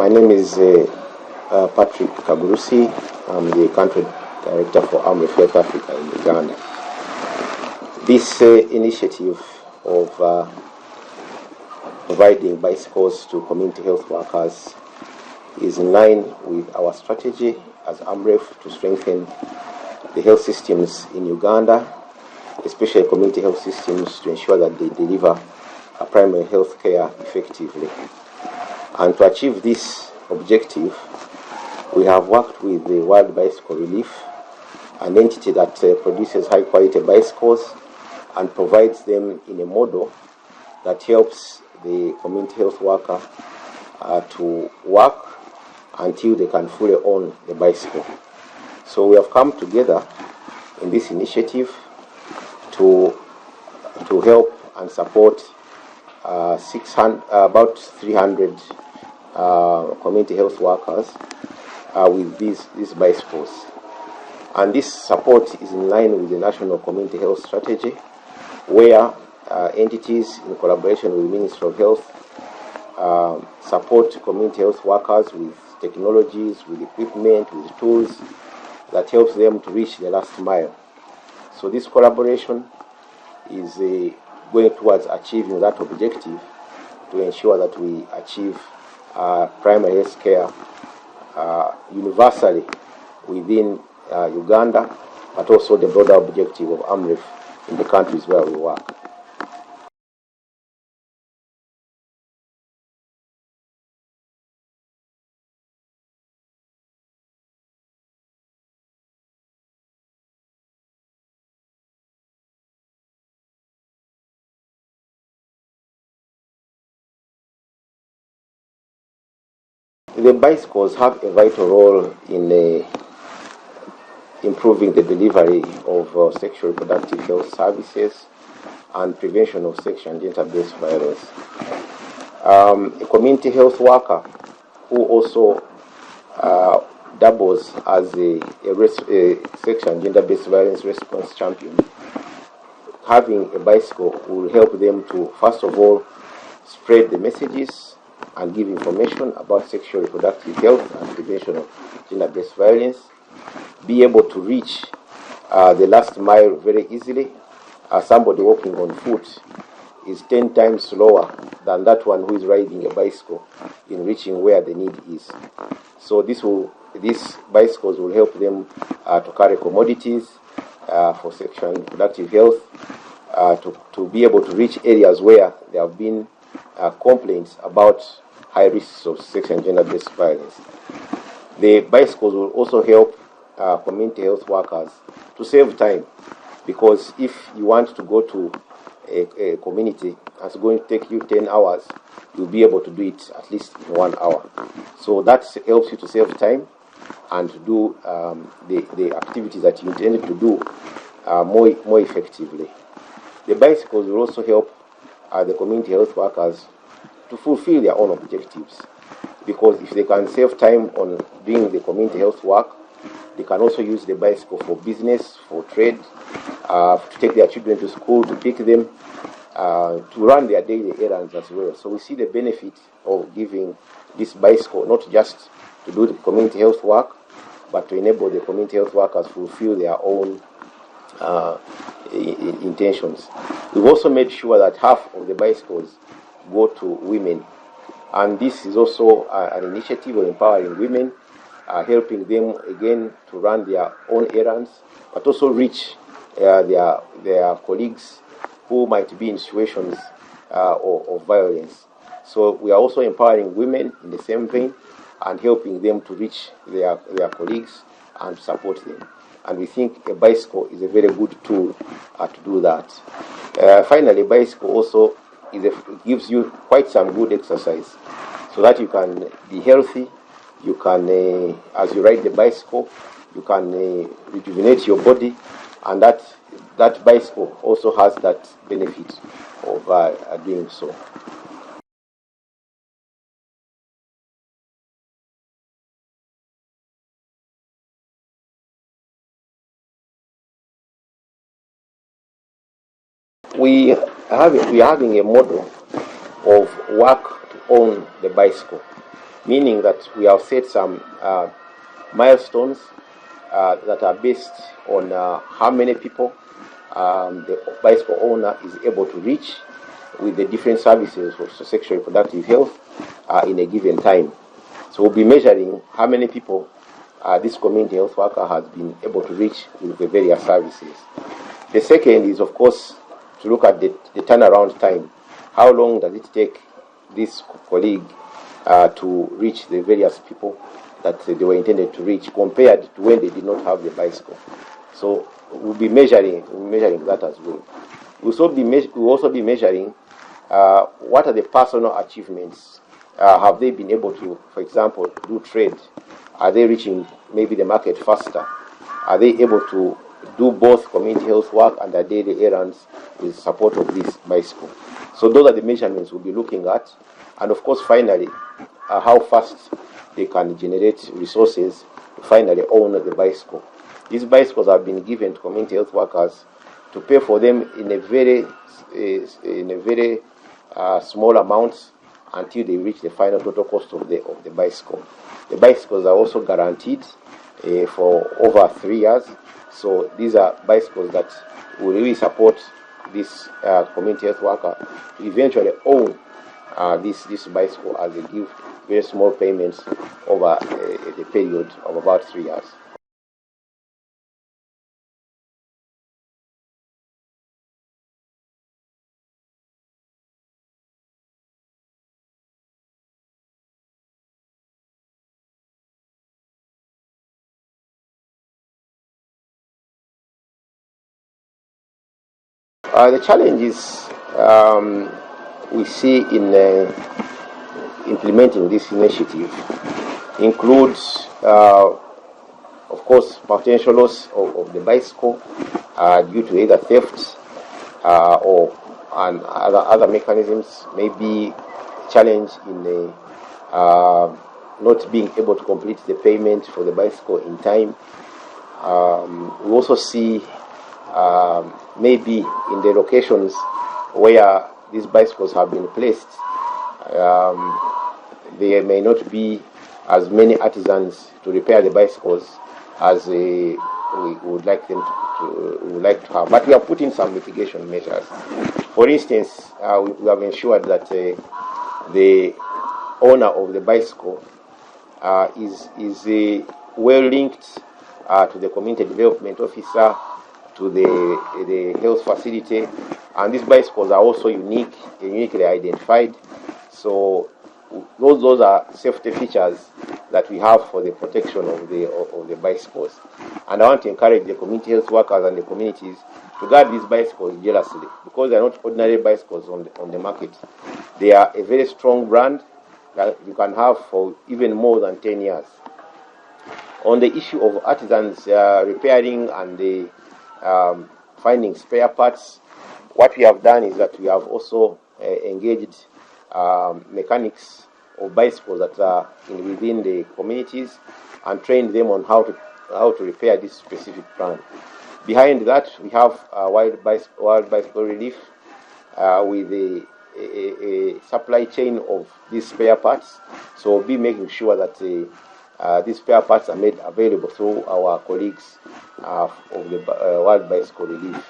My name is Patrick Kagurusi. I'm the country director for Amref Health Africa in Uganda. This initiative of providing bicycles to community health workers is in line with our strategy as Amref to strengthen the health systems in Uganda, especially community health systems, to ensure that they deliver primary health care effectively. And to achieve this objective, we have worked with the World Bicycle Relief, an entity that produces high-quality bicycles and provides them in a model that helps the community health worker to work until they can fully own the bicycle. So we have come together in this initiative to help and support about 300 community health workers with these bicycles. And this support is in line with the National Community Health Strategy, where entities in collaboration with the Ministry of Health support community health workers with technologies, with equipment, with tools that helps them to reach the last mile. So this collaboration is going towards achieving that objective to ensure that we achieve primary health care universally within Uganda, but also the broader objective of Amref in the countries where we work. The bicycles have a vital role in improving the delivery of sexual reproductive health services and prevention of sexual and gender-based violence. A community health worker who also doubles as a sexual and gender-based violence response champion, having a bicycle will help them to, first of all, spread the messages and give information about sexual reproductive health and prevention of gender-based violence, be able to reach the last mile very easily. Somebody walking on foot is 10 times slower than that one who is riding a bicycle in reaching where the need is. So these bicycles will help them to carry commodities for sexual and reproductive health, to be able to reach areas where there have been complaints about high risks of sexual and gender-based violence. The bicycles will also help community health workers to save time, because if you want to go to a community that's going to take you 10 hours, you'll be able to do it at least in 1 hour. So that helps you to save time and to do the activities that you intended to do more effectively. The bicycles will also help the community health workers to fulfill their own objectives, because if they can save time on doing the community health work, they can also use the bicycle for business, for trade, to take their children to school, to pick them, to run their daily errands as well. So we see the benefit of giving this bicycle not just to do the community health work, but to enable the community health workers fulfill their own intentions. We've also made sure that half of the bicycles go to women, and this is also an initiative of empowering women, helping them again to run their own errands, but also reach their colleagues who might be in situations of violence. So we are also empowering women in the same vein and helping them to reach their colleagues and support them. And we think a bicycle is a very good tool to do that. Finally, bicycle also gives you quite some good exercise, so that you can be healthy. You can, as you ride the bicycle, you can rejuvenate your body, and that bicycle also has that benefit of doing so. We are having a model of work to own the bicycle. meaning that we have set some milestones that are based on how many people the bicycle owner is able to reach with the different services for sexual reproductive health in a given time. So we'll be measuring how many people this community health worker has been able to reach with the various services. The second is, of course, to look at the turnaround time. How long does it take this colleague to reach the various people that they were intended to reach compared to when they did not have the bicycle? So we'll be measuring that as well. We'll also be measuring what are the personal achievements. Have they been able to, for example, do trade? Are they reaching maybe the market faster? Are they able to do both community health work and their daily errands with support of this bicycle? So those are the measurements we'll be looking at. And of course, finally, how fast they can generate resources to finally own the bicycle. These bicycles have been given to community health workers to pay for them in a very small amount until they reach the final total cost of the bicycle. The bicycles are also guaranteed for over 3 years. So these are bicycles that will really support this community health worker to eventually own this bicycle as they give very small payments over the period of about 3 years. The challenges we see in implementing this initiative includes, of course, potential loss of the bicycle due to either theft or and other mechanisms, maybe challenge in not being able to complete the payment for the bicycle in time. We also see maybe in the locations where these bicycles have been placed, there may not be as many artisans to repair the bicycles as we would like them to have. But we have put in some mitigation measures. For instance, we have ensured that the owner of the bicycle is well linked to the community development officer, to the health facility, and these bicycles are also uniquely identified. So those are safety features that we have for the protection of the bicycles. And I want to encourage the community health workers and the communities to guard these bicycles jealously, because they are not ordinary bicycles on the market. They are a very strong brand that you can have for even more than 10 years. On the issue of artisans repairing and the finding spare parts, what we have done is that we have also engaged mechanics of bicycles that are within the communities and trained them on how to repair this specific brand. Behind that, we have World Bicycle Relief with a supply chain of these spare parts. So we'll be making sure that these spare parts are made available through our colleagues of the World Bicycle Relief.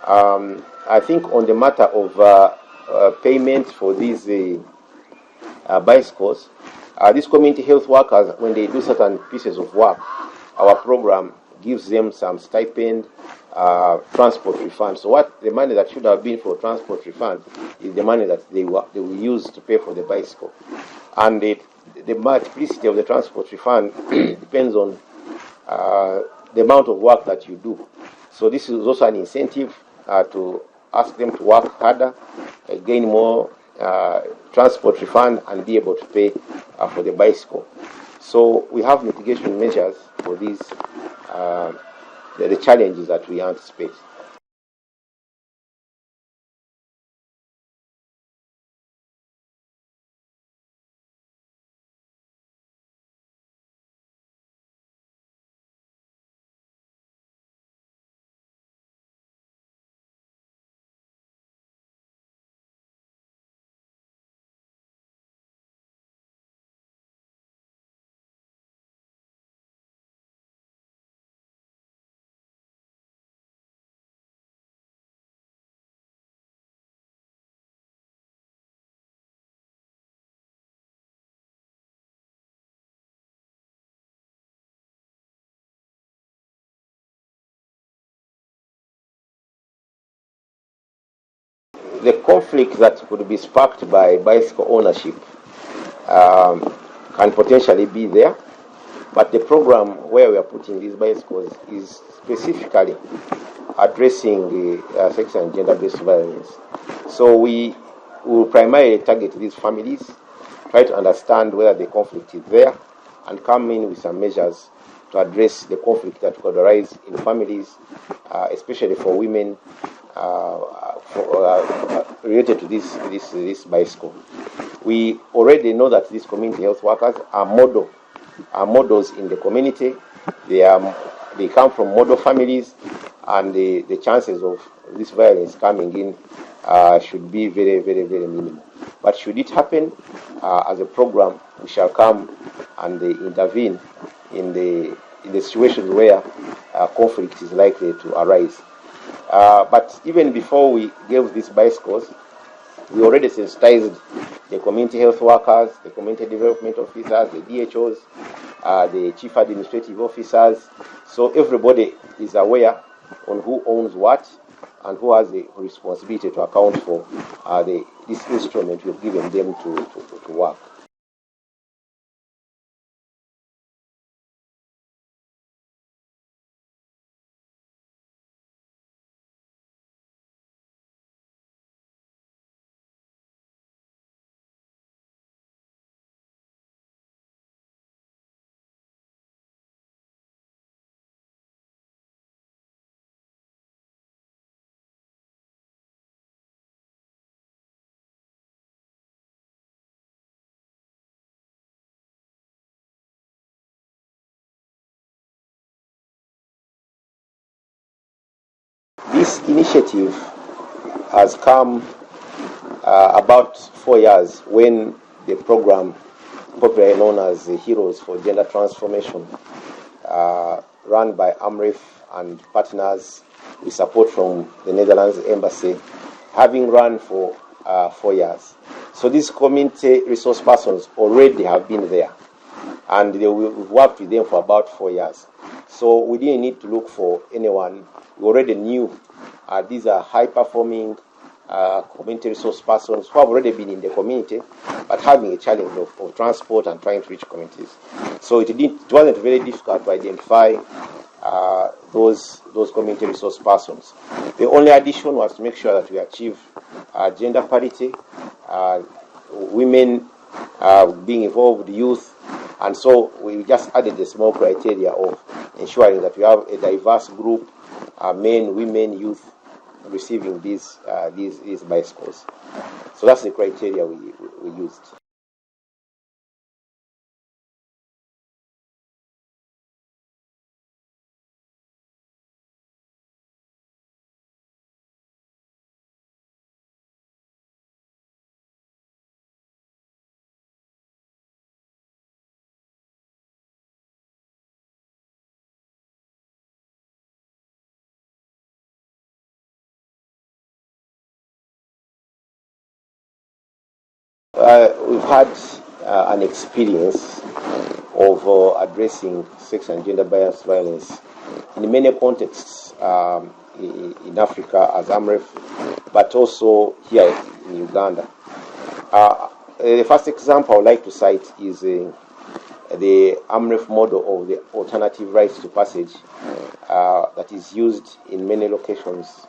I think on the matter of payment for these bicycles, these community health workers, when they do certain pieces of work, our program gives them some stipend, transport refund. So what the money that should have been for transport refund is the money that they will use to pay for the bicycle. And the multiplicity of the transport refund depends on the amount of work that you do. So this is also an incentive to ask them to work harder, gain more transport refund, and be able to pay for the bicycle. So we have mitigation measures for these the challenges that we anticipate. the conflict that could be sparked by bicycle ownership can potentially be there, but the program where we are putting these bicycles is specifically addressing the sex and gender-based violence. So we will primarily target these families, try to understand whether the conflict is there, and come in with some measures to address the conflict that could arise in families, especially for women, related to this bicycle. We already know that these community health workers are models in the community. They come from model families, and the chances of this violence coming in should be very, very, very minimal. But should it happen, as a program, we shall come and intervene in the situations where conflict is likely to arise. But even before we gave these bicycles, we already sensitized the community health workers, the community development officers, the DHOs, the chief administrative officers. So everybody is aware on who owns what and who has the responsibility to account for this instrument we've given them to work. This initiative has come about 4 years when the program, popularly known as the Heroes for Gender Transformation, run by AMREF and partners with support from the Netherlands Embassy, having run for 4 years. So these community resource persons already have been there, and we've worked with them for about 4 years. So we didn't need to look for anyone. We already knew these are high-performing community resource persons who have already been in the community, but having a challenge of transport and trying to reach communities. So it wasn't very difficult to identify those community resource persons. The only addition was to make sure that we achieve gender parity, women being involved, youth, and so we just added the small criteria of ensuring that we have a diverse group, men, women, youth, receiving these bicycles. So that's the criteria we used. We've had an experience of addressing sex and gender-based violence in many contexts in Africa as AMREF, but also here in Uganda. The first example I would like to cite is the AMREF model of the alternative rights to passage that is used in many locations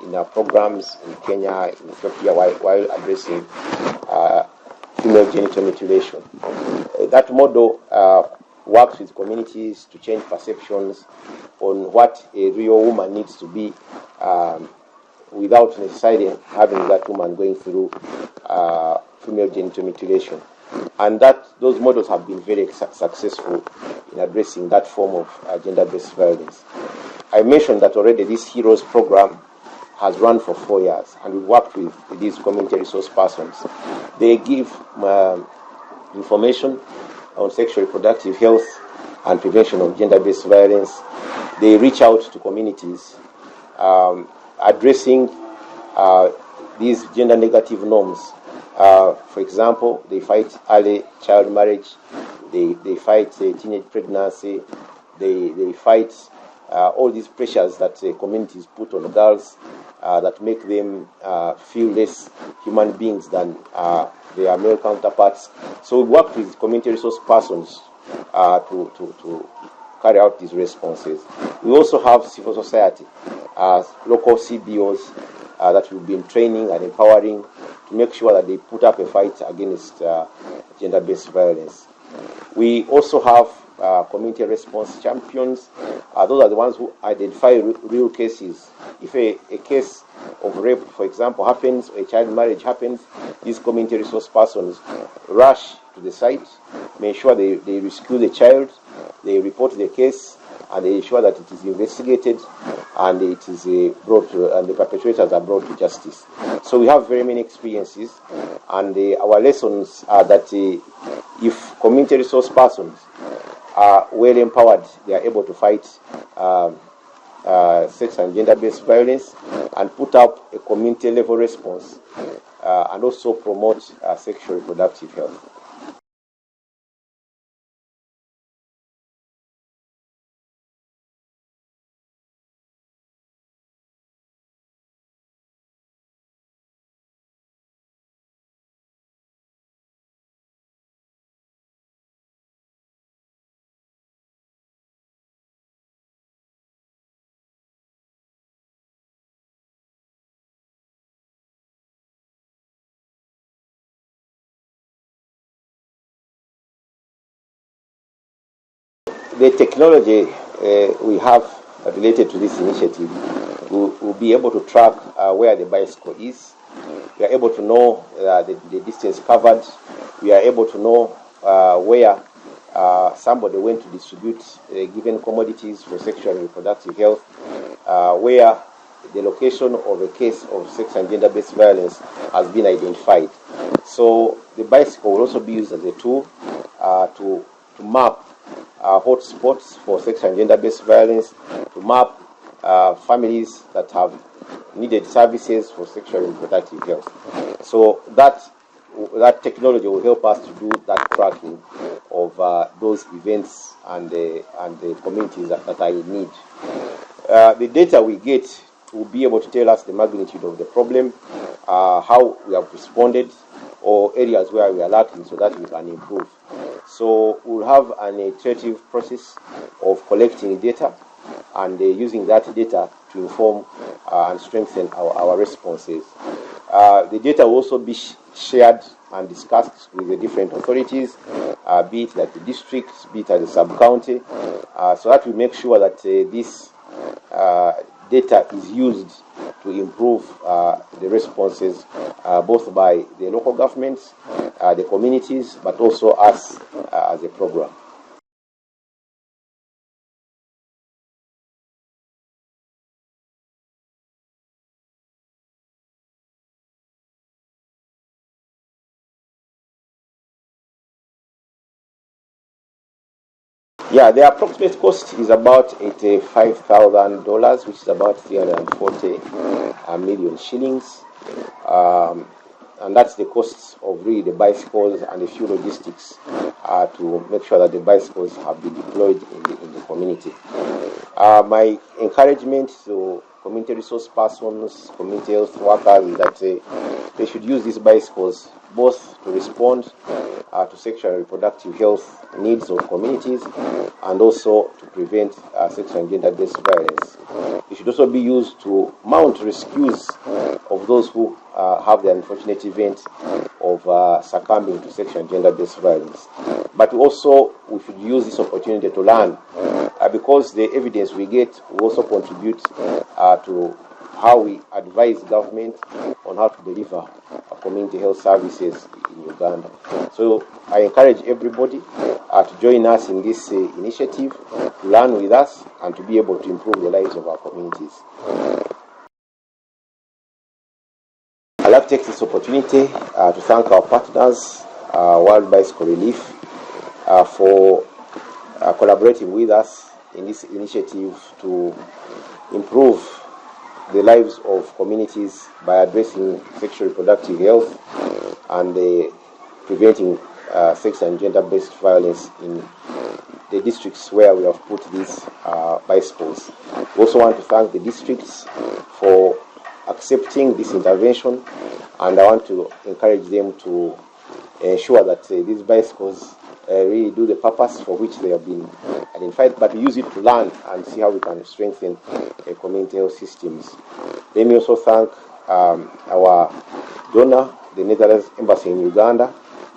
in our programs in Kenya, in Ethiopia, while addressing female genital mutilation. That model works with communities to change perceptions on what a real woman needs to be without necessarily having that woman going through female genital mutilation. And those models have been very successful in addressing that form of gender-based violence. I mentioned that already this HEROES program has run for 4 years, and we've worked with these community resource persons. They give information on sexual reproductive health and prevention of gender-based violence. They reach out to communities addressing these gender-negative norms. For example, they fight early child marriage, they fight teenage pregnancy, they fight all these pressures that communities put on girls that make them feel less human beings than their male counterparts. So we work with community resource persons to carry out these responses. We also have civil society, local CBOs that we've been training and empowering to make sure that they put up a fight against gender-based violence. We also have community response champions. Those are the ones who identify real cases. If a case of rape, for example, happens, or a child marriage happens, these community resource persons rush to the site, make sure they rescue the child, they report the case, and they ensure that it is investigated and it is brought to, and the perpetrators are brought to justice. So we have very many experiences, and our lessons are that if community resource persons are well empowered, they are able to fight sex and gender-based violence and put up a community level response and also promote sexual reproductive health. The technology we have related to this initiative will be able to track where the bicycle is. We are able to know the distance covered. We are able to know where somebody went to distribute given commodities for sexual and reproductive health, where the location of a case of sex and gender-based violence has been identified. So the bicycle will also be used as a tool to map hotspots for sex and gender-based violence, to map families that have needed services for sexual and reproductive health. So that technology will help us to do that tracking of those events and the communities that are in need. The data we get will be able to tell us the magnitude of the problem, how we have responded, or areas where we are lacking so that we can improve. So we'll have an iterative process of collecting data and using that data to inform and strengthen our responses. The data will also be shared and discussed with the different authorities, be it at the district, be it at the sub-county, so that we make sure that this data is used to improve the responses both by the local governments, the communities, but also us as a program. Yeah, the approximate cost is about $85,000, which is about 340 million shillings. And that's the cost of really the bicycles and a few logistics to make sure that the bicycles have been deployed in the community. My encouragement to community resource persons, community health workers is that they should use these bicycles both to respond to sexual and reproductive health needs of communities and also to prevent sexual and gender-based violence. It should also be used to mount rescues of those who have the unfortunate event of succumbing to sexual and gender-based violence. But also, we should use this opportunity to learn because the evidence we get will also contribute to how we advise government on how to deliver community health services in Uganda. So I encourage everybody to join us in this initiative, to learn with us, and to be able to improve the lives of our communities. I'd like to take this opportunity to thank our partners, World Bicycle Relief, for collaborating with us in this initiative to improve the lives of communities by addressing sexual reproductive health and preventing sex and gender-based violence in the districts where we have put these bicycles. We also want to thank the districts for accepting this intervention, and I want to encourage them to ensure that these bicycles really do the purpose for which they have been identified, but we use it to learn and see how we can strengthen community health systems. Let me also thank our donor, the Netherlands Embassy in Uganda,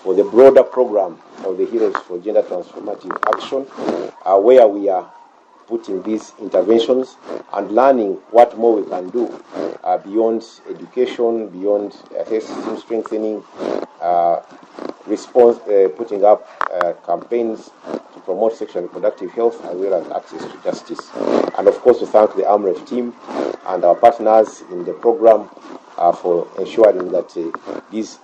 for the broader program of the Heroes for Gender Transformative Action, where we are putting these interventions and learning what more we can do beyond education, beyond health system strengthening, response, putting up campaigns to promote sexual and reproductive health as well as access to justice. And of course, to thank the AMREF team and our partners in the program for ensuring that these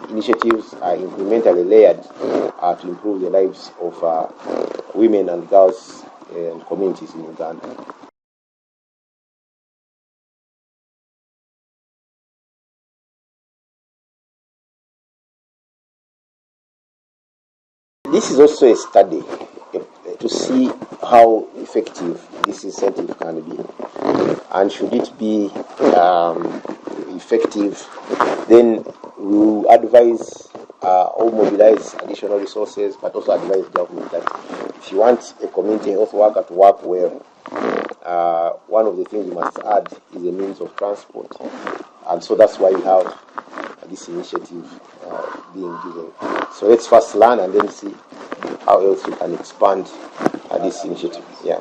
initiatives are incrementally layered to improve the lives of women and girls and communities in Uganda. This is also a study to see how effective this incentive can be, and should it be effective, then we will advise or mobilize additional resources, but also advise government that if you want a community health worker to work well, one of the things you must add is a means of transport, and so that's why we have this initiative being given. So let's first learn and then see how else we can expand this initiative. Yeah.